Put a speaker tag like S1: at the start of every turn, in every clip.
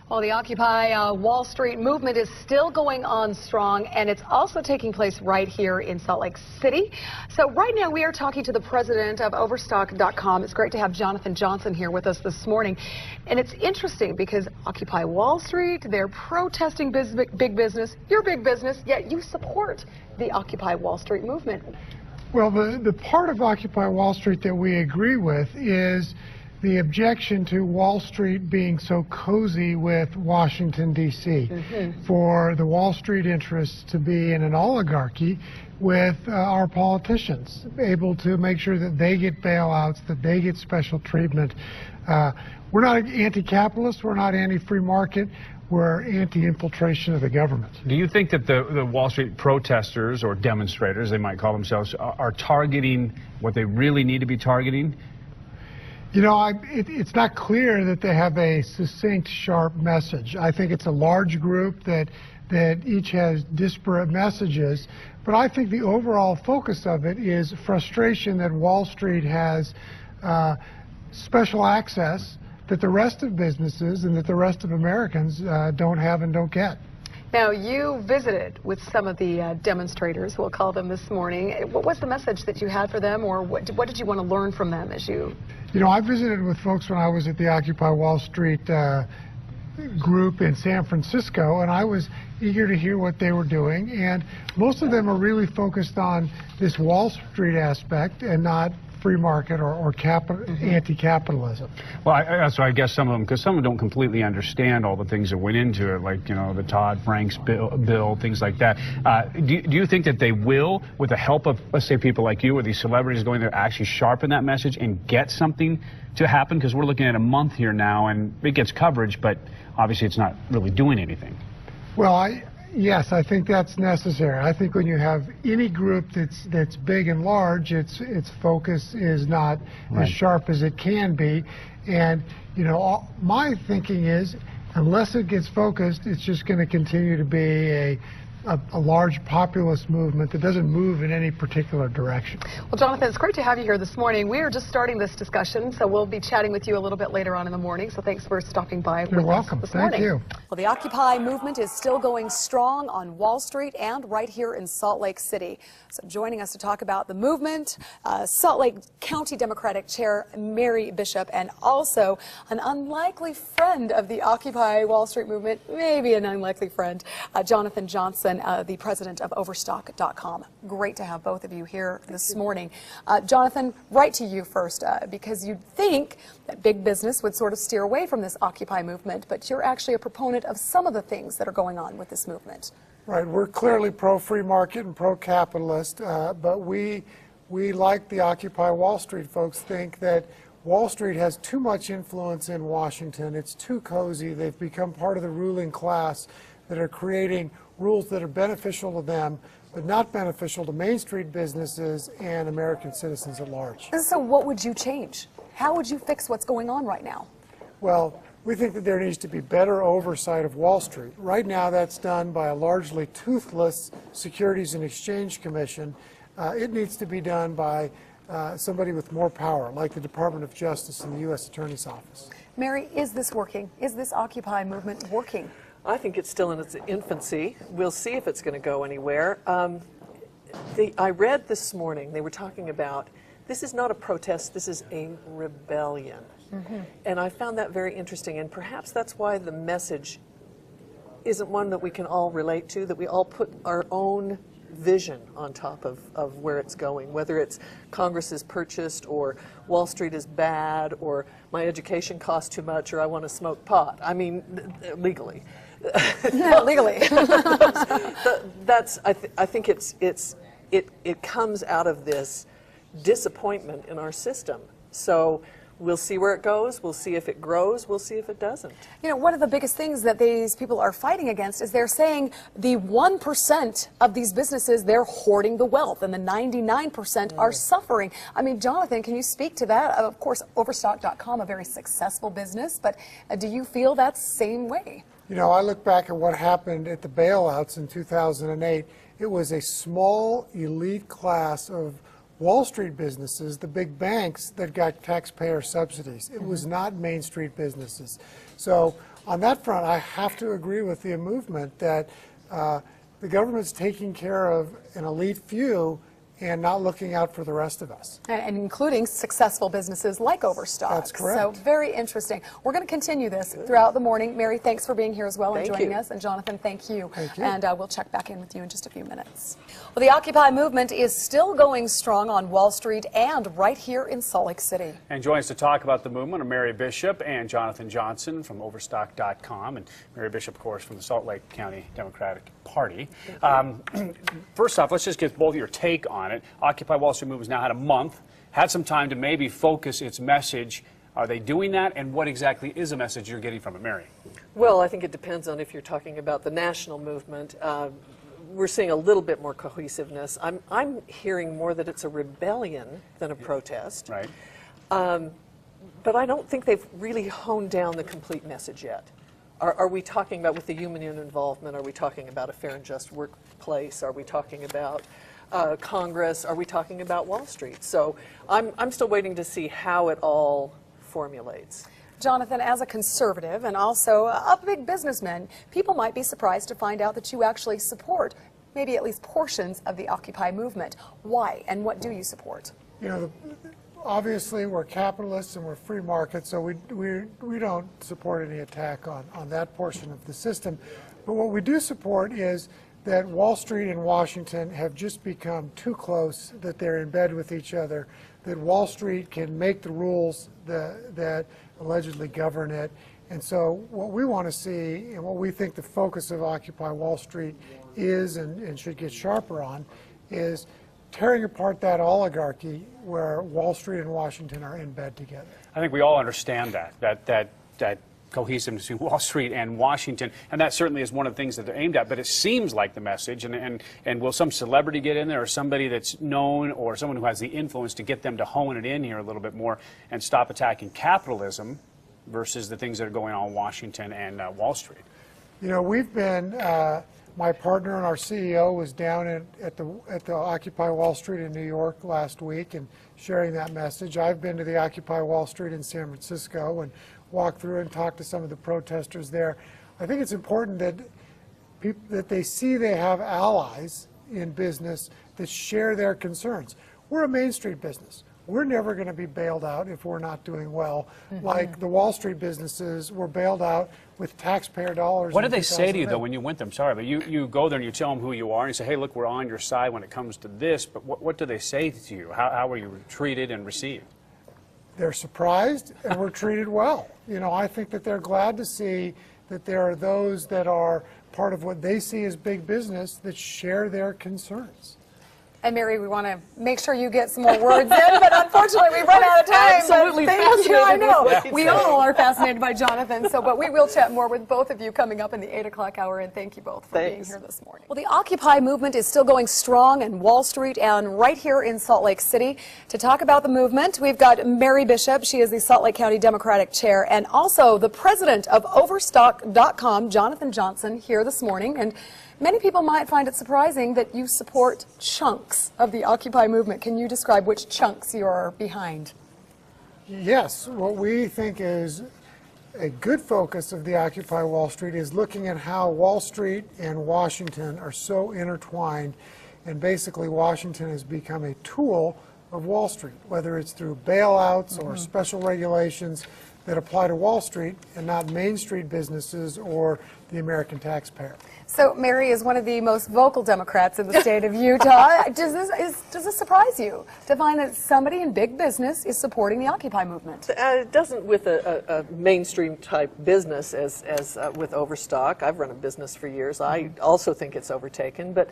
S1: Well, the Occupy Wall Street movement is still going on strong, and it's also taking place right here in Salt Lake City. So right now we are talking to the president of Overstock.com. It's great to have Jonathan Johnson here with us this morning. And it's interesting because Occupy Wall Street, they're protesting big business, your big business, yet you support the Occupy Wall Street movement.
S2: Well, the part of Occupy Wall Street that we agree with is the objection to Wall Street being so cozy with Washington, D.C. For the Wall Street interests to be in an oligarchy with our politicians, able to make sure that they get bailouts, that they get special treatment. We're not anti-capitalist, we're not anti-free market, we're anti-infiltration of the government.
S3: Do you think that the Wall Street protesters, or demonstrators, they might call themselves, are targeting what they really need to be targeting?
S2: You know, it's not clear that they have a succinct, sharp message. I think it's a large group that each has disparate messages, but I think the overall focus of it is frustration that Wall Street has special access that the rest of businesses and that the rest of Americans don't have and don't get.
S1: Now, you visited with some of the demonstrators, we'll call them this morning. What was the message that you had for them, or what did you want to learn from them as you...
S2: You know, I visited with folks when I was at the Occupy Wall Street group in San Francisco, and I was eager to hear what they were doing. And most of them are really focused on this Wall Street aspect and not free market or anti-capitalism.
S3: Well, so I guess some of them, because some of them don't completely understand all the things that went into it, like, you know, the Dodd-Frank bill, things like that. Do you think that they will, with the help of, let's say, people like you or these celebrities going there, actually sharpen that message and get something to happen? Because we're looking at a month here now, and it gets coverage, but obviously it's not really doing anything.
S2: Well, yes, I think that's necessary. I think when you have any group that's big and large, its focus is not as sharp as it can be. And, you know, my thinking is, unless it gets focused, it's just going to continue to be a large populist movement that doesn't move in any particular direction.
S1: Well, Jonathan, it's great to have you here this morning. We are just starting this discussion, so we'll be chatting with you a little bit later on in the morning. So thanks for stopping by with us this morning.
S2: Thank you.
S1: Well, the Occupy movement is still going strong on Wall Street and right here in Salt Lake City. So joining us to talk about the movement, Salt Lake County Democratic Chair Mary Bishop, and also an unlikely friend of the Occupy Wall Street movement, maybe an unlikely friend, Jonathan Johnson, the president of Overstock.com. Great to have both of you here this morning. Jonathan, right to you first, because you'd think that big business would sort of steer away from this Occupy movement, but you're actually a proponent of some of the things that are going on with this movement.
S2: Right, we're clearly pro-free market and pro-capitalist, but we, like the Occupy Wall Street folks, think that Wall Street has too much influence in Washington. It's too cozy. They've become part of the ruling class that are creating rules that are beneficial to them, but not beneficial to Main Street businesses and American citizens at large.
S1: So what would you change? How would you fix what's going on right now?
S2: Well, we think that there needs to be better oversight of Wall Street. Right now, that's done by a largely toothless Securities and Exchange Commission. It needs to be done by somebody with more power, like the Department of Justice and the U.S. Attorney's Office.
S1: Mary, is this working? Is this Occupy movement working?
S4: I think it's still in its infancy. We'll see if it's going to go anywhere. I read this morning, they were talking about, this is not a protest, this is a rebellion. And I found that very interesting, and perhaps that's why the message isn't one that we can all relate to, that we all put our own vision on top of where it's going, whether it's Congress is purchased, or Wall Street is bad, or my education costs too much, or I want to smoke pot. I mean, legally.
S1: Legally.
S4: I think it comes out of this disappointment in our system. So we'll see where it goes. We'll see if it grows. We'll see if it doesn't.
S1: You know, one of the biggest things that these people are fighting against is they're saying the 1% of these businesses, they're hoarding the wealth, and the 99% are suffering. I mean, Jonathan, can you speak to that? Of course, Overstock.com, a very successful business, but do you feel that same way?
S2: You know, I look back at what happened at the bailouts in 2008. It was a small elite class of Wall Street businesses, the big banks, that got taxpayer subsidies. It was not Main Street businesses. So on that front, I have to agree with the movement that the government's taking care of an elite few and not looking out for the rest of us.
S1: And including successful businesses like Overstock.
S2: That's correct.
S1: So very interesting. We're going to continue this throughout the morning. Mary, thanks for being here as well and
S4: Thank
S1: joining
S4: you.
S1: us. And Jonathan, thank you.
S2: Thank you.
S1: And we'll check back in with you in just a few minutes. Well, the Occupy movement is still going strong on Wall Street and right here in Salt Lake City.
S3: And join us to talk about the movement are Mary Bishop and Jonathan Johnson from Overstock.com. And Mary Bishop, of course, from the Salt Lake County Democratic Party. First off, let's just get both of your take on it. Occupy Wall Street movement has now had a month, had some time to maybe focus its message. Are they doing that? And what exactly is a message you're getting from it, Mary?
S4: Well, I think it depends on if you're talking about the national movement. We're seeing a little bit more cohesiveness. I'm hearing more that it's a rebellion than a protest.
S3: Right.
S4: But I don't think they've really honed down the complete message yet. Are we talking about, with the union involvement, are we talking about a fair and just workplace? Are we talking about Congress? Are we talking about Wall Street? So I'm still waiting to see how it all formulates.
S1: Jonathan, as a conservative and also a big businessman, people might be surprised to find out that you actually support maybe at least portions of the Occupy movement. Why and what do you support?
S2: You know, obviously we're capitalists and we're free market, so we don't support any attack on that portion of the system. But what we do support is that Wall Street and Washington have just become too close, that they're in bed with each other, that Wall Street can make the rules that allegedly govern it. And so what we want to see and what we think the focus of Occupy Wall Street is and should get sharper on is tearing apart that oligarchy where Wall Street and Washington are in bed together.
S3: I think we all understand that cohesiveness between Wall Street and Washington, and that certainly is one of the things that they're aimed at, but it seems like the message, and will some celebrity get in there, or somebody that's known, or someone who has the influence to get them to hone it in here a little bit more and stop attacking capitalism versus the things that are going on in Washington and Wall Street?
S2: You know, we've been, my partner and our CEO was down at the Occupy Wall Street in New York last week and sharing that message. I've been to the Occupy Wall Street in San Francisco and walked through and talked to some of the protesters there. I think it's important that they see they have allies in business that share their concerns. We're a Main Street business. We're never going to be bailed out if we're not doing well, like the Wall Street businesses were bailed out with taxpayer dollars.
S3: What did they say to you, though, when you went there? I'm sorry, but you go there and you tell them who you are, and you say, hey, look, we're on your side when it comes to this, but what do they say to you? How were you treated and received?
S2: They're surprised and we're treated well. You know, I think that they're glad to see that there are those that are part of what they see as big business that share their concerns.
S1: And Mary, we want to make sure you get some more words in, but unfortunately we've run out of time.
S4: Absolutely
S1: Thank you. I
S4: fascinated with
S1: know.
S4: what he
S1: We
S4: said.
S1: all are fascinated by Jonathan, but we will chat more with both of you coming up in the 8 o'clock hour, and thank you both for being
S4: Thanks.
S1: here this morning. Well, the Occupy movement is still going strong in Wall Street and right here in Salt Lake City. To talk about the movement, we've got Mary Bishop. She is the Salt Lake County Democratic Chair, and also the president of Overstock.com, Jonathan Johnson, here this morning. And many people might find it surprising that you support chunks of the Occupy movement. Can you describe which chunks you're behind?
S2: Yes, what we think is a good focus of the Occupy Wall Street is looking at how Wall Street and Washington are so intertwined, and basically Washington has become a tool of Wall Street, whether it's through bailouts or special regulations that apply to Wall Street and not Main Street businesses or the American taxpayer.
S1: So Mary is one of the most vocal Democrats in the state of Utah. Does this surprise you to find that somebody in big business is supporting the Occupy movement?
S4: It doesn't with a mainstream type business as with Overstock. I've run a business for years. I also think it's overtaken, but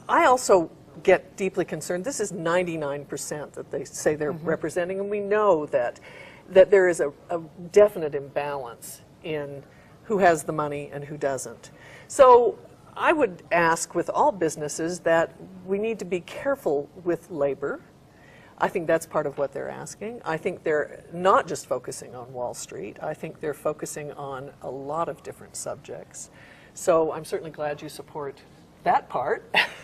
S4: I also get deeply concerned. This is 99% that they say they're representing, and we know that there is a definite imbalance in who has the money and who doesn't. So I would ask with all businesses that we need to be careful with labor. I think that's part of what they're asking. I think they're not just focusing on Wall Street. I think they're focusing on a lot of different subjects. So I'm certainly glad you support that part.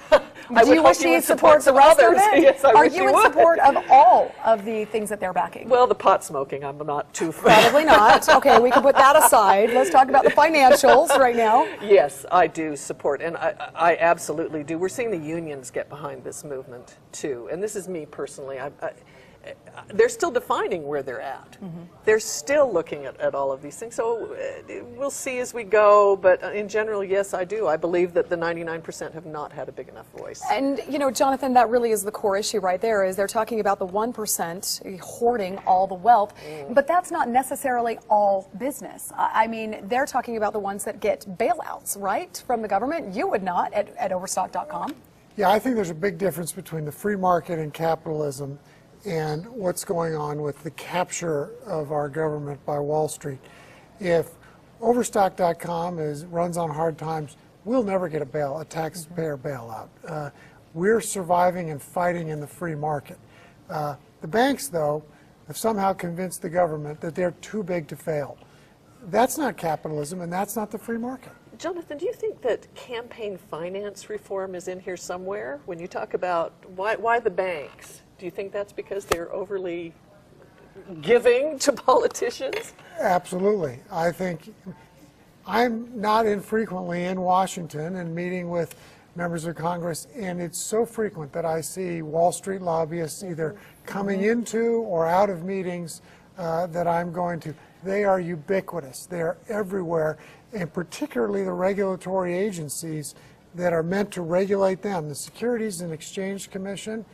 S1: Do you wish you'd support the rest of it?
S4: Yes, I
S1: Are
S4: wish
S1: you in
S4: would.
S1: support of all of the things that they're backing?
S4: Well, the pot smoking, I'm not too
S1: Probably not. Okay, we can put that aside. Let's talk about the financials right now.
S4: Yes, I do support, and I absolutely do. We're seeing the unions get behind this movement too, and this is me personally. They're still defining where they're at. Mm-hmm. They're still looking at all of these things. So we'll see as we go, but in general, yes, I do. I believe that the 99% have not had a big enough voice.
S1: And, you know, Jonathan, that really is the core issue right there, is they're talking about the 1% hoarding all the wealth, but that's not necessarily all business. I mean, they're talking about the ones that get bailouts, right, from the government. You would not at Overstock.com.
S2: Yeah, I think there's a big difference between the free market and capitalism and what's going on with the capture of our government by Wall Street. If Overstock.com runs on hard times, we'll never get a taxpayer bailout. We're surviving and fighting in the free market. The banks, though, have somehow convinced the government that they're too big to fail. That's not capitalism, and that's not the free market.
S4: Jonathan, do you think that campaign finance reform is in here somewhere? When you talk about why the banks, do you think that's because they're overly giving to politicians?
S2: Absolutely. I think I'm not infrequently in Washington and meeting with members of Congress, and it's so frequent that I see Wall Street lobbyists either coming into or out of meetings that I'm going to. They are ubiquitous. They are everywhere, and particularly the regulatory agencies that are meant to regulate them. The Securities and Exchange Commission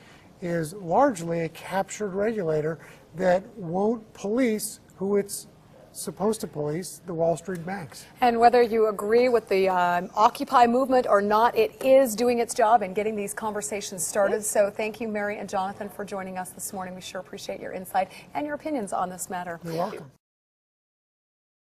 S2: is largely a captured regulator that won't police who it's supposed to police, the Wall Street banks.
S1: And whether you agree with the Occupy movement or not, it is doing its job and getting these conversations started. So thank you, Mary and Jonathan, for joining us this morning. We sure appreciate your insight and your opinions on this matter.
S2: You're welcome.